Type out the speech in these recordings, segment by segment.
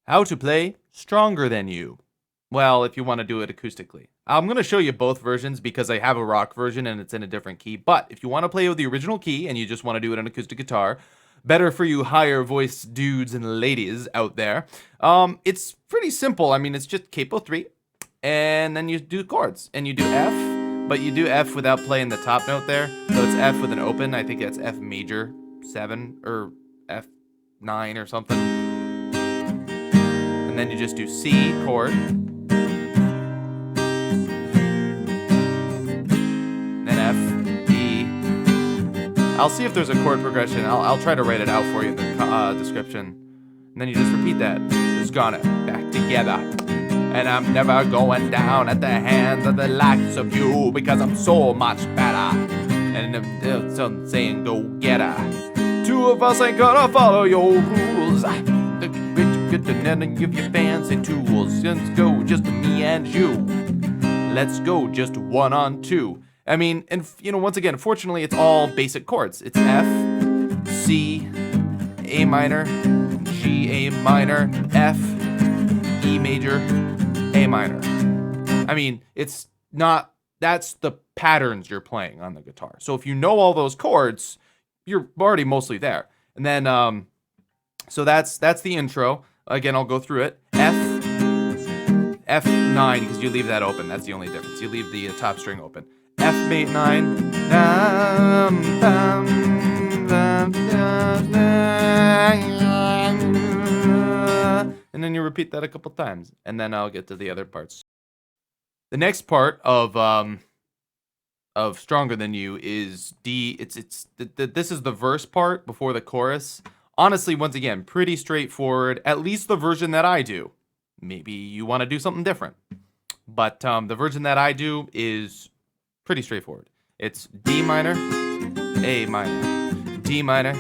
How to play Stronger Than You. Well, if you want to do it acoustically. I'm going to show you both versions because I have a rock version and it's in a different key. But if you want to play with the original key and you just want to do it on acoustic guitar, better for you higher voice dudes and ladies out there, it's pretty simple. I mean, it's just capo 3, and then you do chords, and you do F, but you do F without playing the top note there. So it's F with an open. I think that's F major 7 or F9 or something. And then you just do C chord. I'll see if there's a chord progression. I'll try to write it out for you in the description. And then you just repeat that. Just gonna back together. And I'm never going down at the hands of the likes of you because I'm so much better. And if I'm saying go get her. Two of us ain't gonna follow your rules. Get the net and give you fancy tools. Let's go just me and you. Let's go just 1 on 2. I mean, and you know, once again, fortunately, it's all basic chords. It's F, C, A minor, G, A minor, F, E major, A minor. I mean, it's not, that's the patterns you're playing on the guitar. So if you know all those chords, you're already mostly there. And then, so that's the intro. Again, I'll go through it. F9, because you leave that open. That's the only difference. You leave the top string open. F mate 9, and then you repeat that a couple times, and then I'll get to the other parts. The next part of Stronger Than You is D. This is the verse part before the chorus. Honestly, once again, pretty straightforward. At least the version that I do. Maybe you want to do something different, but the version that I do is pretty straightforward. It's D minor, A minor, D minor.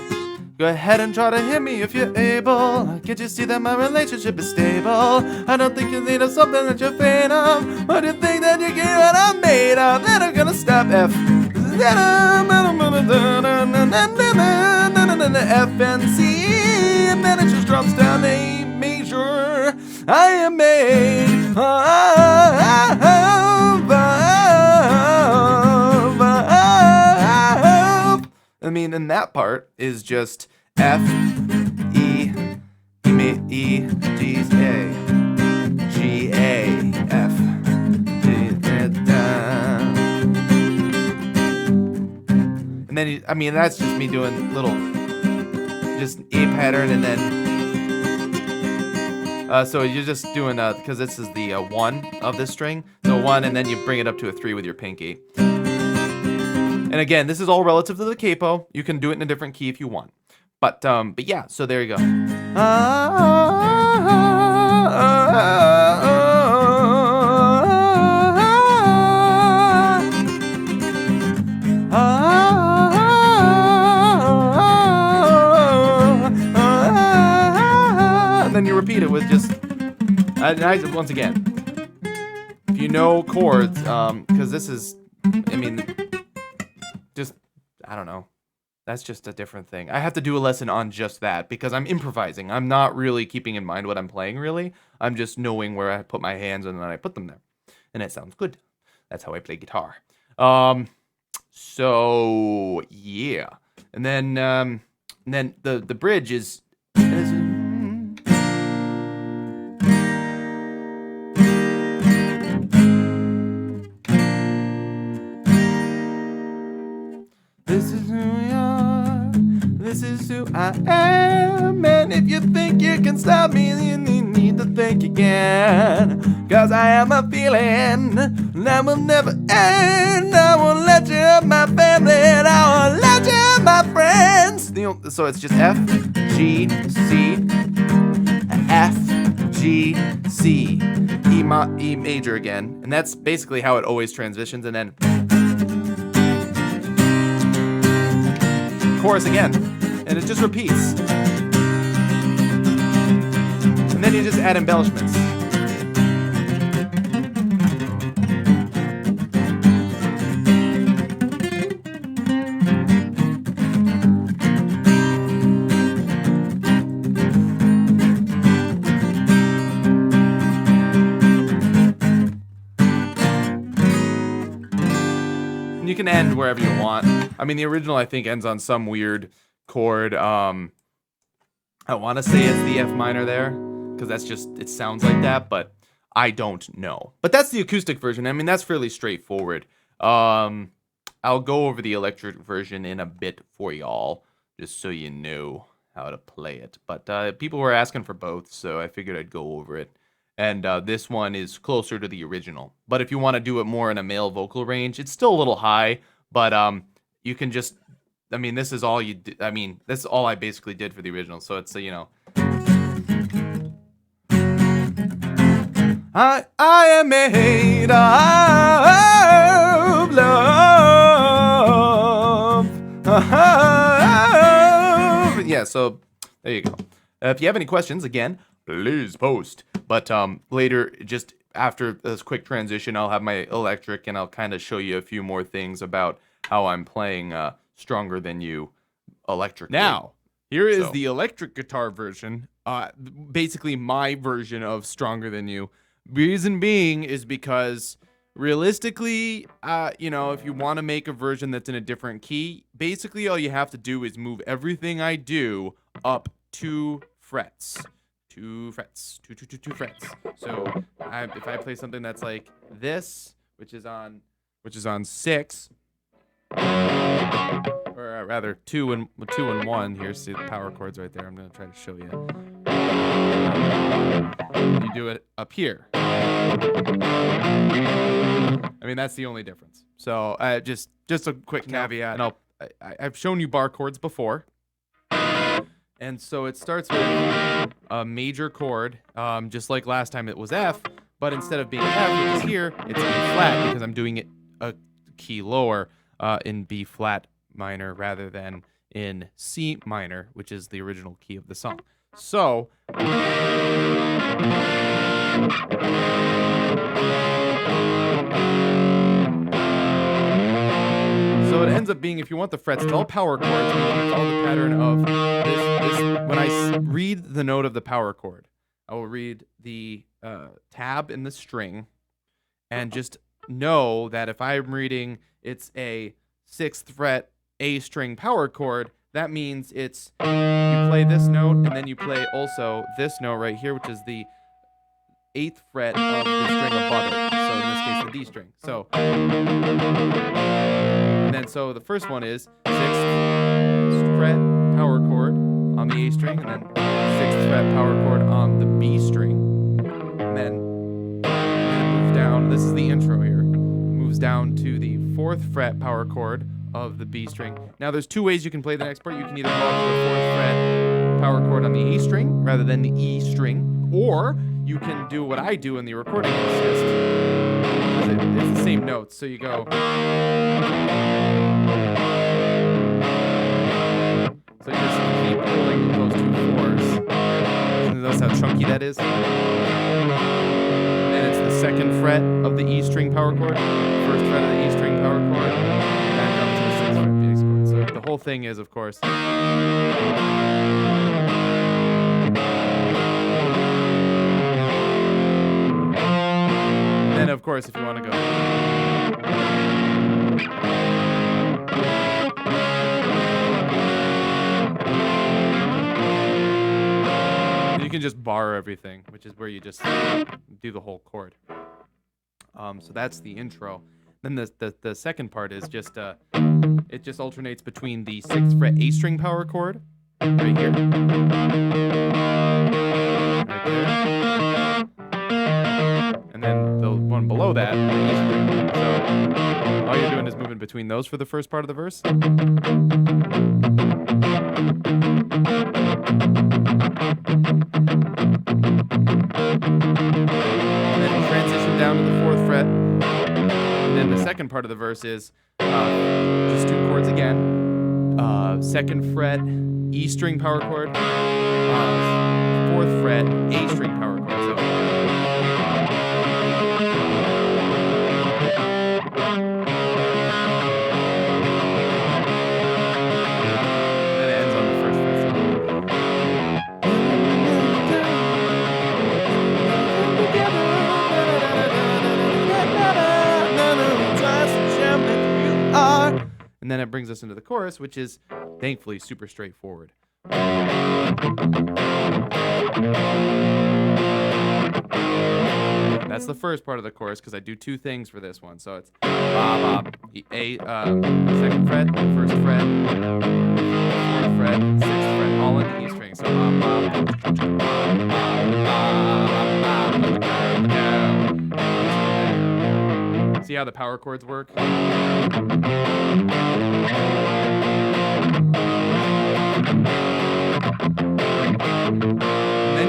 Go ahead and try to hit me if you're able. Can't you see that my relationship is stable? I don't think you need of something that you're afraid of. But you think that you get what I'm made of. Then I'm gonna stop F. F and C. And then it just drops down A major. I am made I mean, and that part is just F, E, E, D, A, G, A, F, D, da. And then, I mean, that's just me doing little, just A pattern, and then, so you're just doing, because this is the 1 of this string, so 1, and then you bring it up to a 3 with your pinky. And again, this is all relative to the capo. You can do it in a different key if you want. But yeah, so there you go. And then you repeat it with just, once again, if you know chords, because this is, I mean, just, I don't know. That's just a different thing. I have to do a lesson on just that because I'm improvising. I'm not really keeping in mind what I'm playing, really. I'm just knowing where I put my hands and then I put them there. And it sounds good. That's how I play guitar. So, yeah. And then the bridge is... This is who we are, this is who I am, and if you think you can stop me, then you need to think again, cause I have a feeling that will never end. I won't let you have my family, and I won't let you have my friends. So it's just F, G, C, F, G, C, E major again, and that's basically how it always transitions, and then chorus again, and it just repeats. And then you just add embellishments. can end wherever you want. I mean, the original I think ends on some weird chord. I want to say it's the F minor there, because that's just, it sounds like that, but I don't know. But that's the acoustic version. I mean, that's fairly straightforward. I'll go over the electric version in a bit for y'all, just so you know how to play it. But people were asking for both, so I figured I'd go over it. And this one is closer to the original. But if you want to do it more in a male vocal range, it's still a little high, but you can just, I mean, this is all you do. I mean, this is all I basically did for the original. So it's, you know, I am made of love. Yeah, so there you go. If you have any questions, again, please post. But later, just after this quick transition, I'll have my electric, and I'll kind of show you a few more things about how I'm playing Stronger Than You electric. Now, here is the electric guitar version. Basically, my version of Stronger Than You. Reason being is because realistically, you know, if you want to make a version that's in a different key, basically all you have to do is move everything I do up 2 frets. 2 frets. 2 frets. So if I play something that's like this, which is on 6, or rather 2 and 1. Here's the power chords right there. I'm gonna try to show you. You do it up here. I mean, that's the only difference. So just a quick caveat. And I've shown you bar chords before. And so it starts with a major chord, just like last time it was F, but instead of being F, which is here, it's B flat, because I'm doing it a key lower in B flat minor rather than in C minor, which is the original key of the song. So it ends up being, if you want the frets, it's all power chords. It's all the pattern of this. When I read the note of the power chord, I will read the tab in the string, and just know that if I'm reading it's a 6th fret A string power chord, that means it's, you play this note, and then you play also this note right here, which is the 8th fret of the string above it. So in this case, the D string. So, and then so the first one is 6th fret power chord on the A string, and then 6th fret power chord on the B string. And then it moves down. This is the intro here. Moves down to the 4th fret power chord of the B string. Now there's 2 ways you can play the next part. You can either go up to the 4th fret power chord on the A string rather than the E string, or you can do what I do in the recording assist. It's the same notes, so you go. So you just keep pulling those 2 4s. And notice how chunky that is. And then it's the 2nd fret of the E string power chord, 1st fret of the E string power chord, back up to the 6th fret bass chord. So the whole thing is, of course. And then, of course, if you want to go. You can just bar everything, which is where you just do the whole chord. So that's the intro. Then the second part is just it just alternates between the 6th fret A string power chord right here, right there, and then the one below that, the E string. So all you're doing is moving between those for the first part of the verse. And then transition down to the 4th fret. And then the second part of the verse is just 2 chords again. 2nd fret E string power chord, 4th fret A string power chord. So then it ends on the 1st fret. So then it brings us into the chorus, which is thankfully super straightforward. That's the first part of the chorus because I do two things for this one. So it's second fret, first fret, fourth fret, sixth fret, all in the E string. So see how the power chords work? Then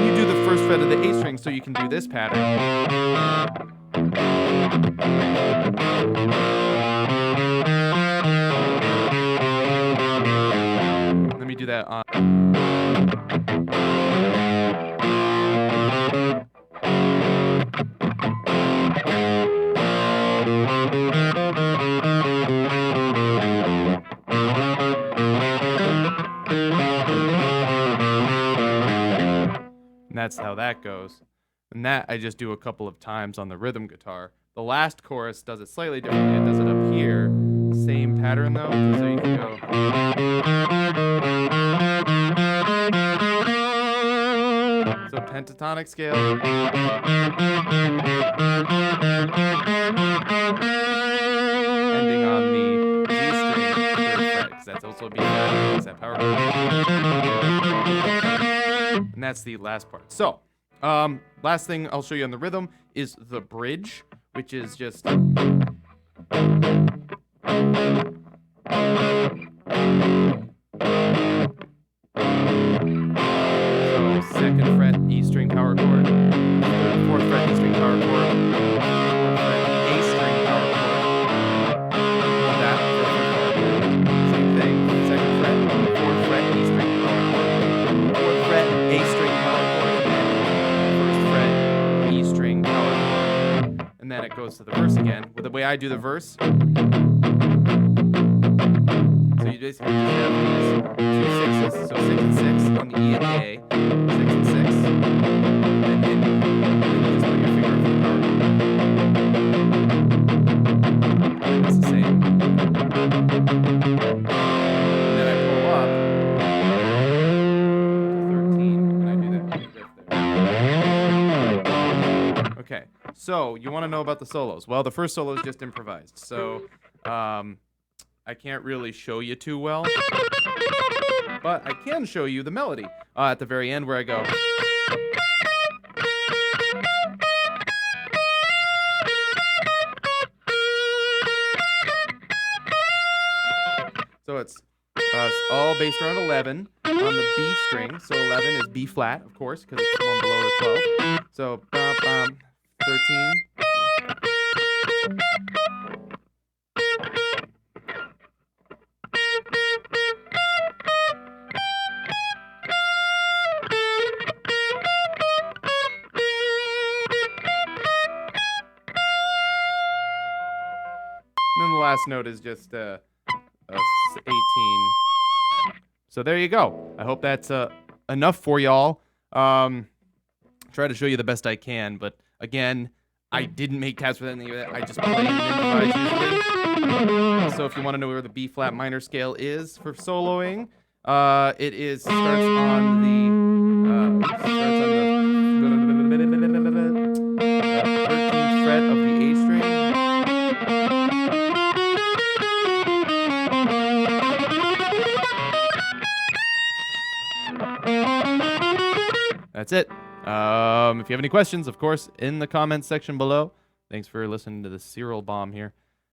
you do the first fret of the A string so you can do this pattern. Let me do that on. And that's how that goes. And that I just do a couple of times on the rhythm guitar. The last chorus does it slightly differently. It does it up here. Same pattern though. So you can go. So pentatonic scale. Ending on the G string, third fret, because that's also a B flat, because that power chord. And that's the last part. So, last thing I'll show you on the rhythm is the bridge, which is just. So, second fret, E string power chord, fourth fret, E string power chord, A string power chord. That, same thing, second fret, fourth fret, E string power chord, fourth fret, A string power chord, first fret, E string power chord. And then it goes to the verse again. With the way I do the verse, so you basically just have these two sixes, so 6 and 6 on the E and the A, 6 and 6, and then you just put your finger over the power chord. And it's the same. And then I pull up to 13, and I do that riff there. Okay, so you want to know about the solos. Well, the first solo is just improvised, so I can't really show you too well, but I can show you the melody at the very end where I go. So it's all based around 11 on the B string. So 11 is B flat, of course, because it's the one below the 12. So 13. And then the last note is just 18. So there you go. I hope that's enough for y'all. Try to show you the best I can, but again, I didn't make tabs for that. I just play and improvise usually. So if you want to know where the B flat minor scale is for soloing, it starts on the 13th fret of the A string. That's it. If you have any questions, of course, in the comments section below. Thanks for listening to the Cyril bomb here.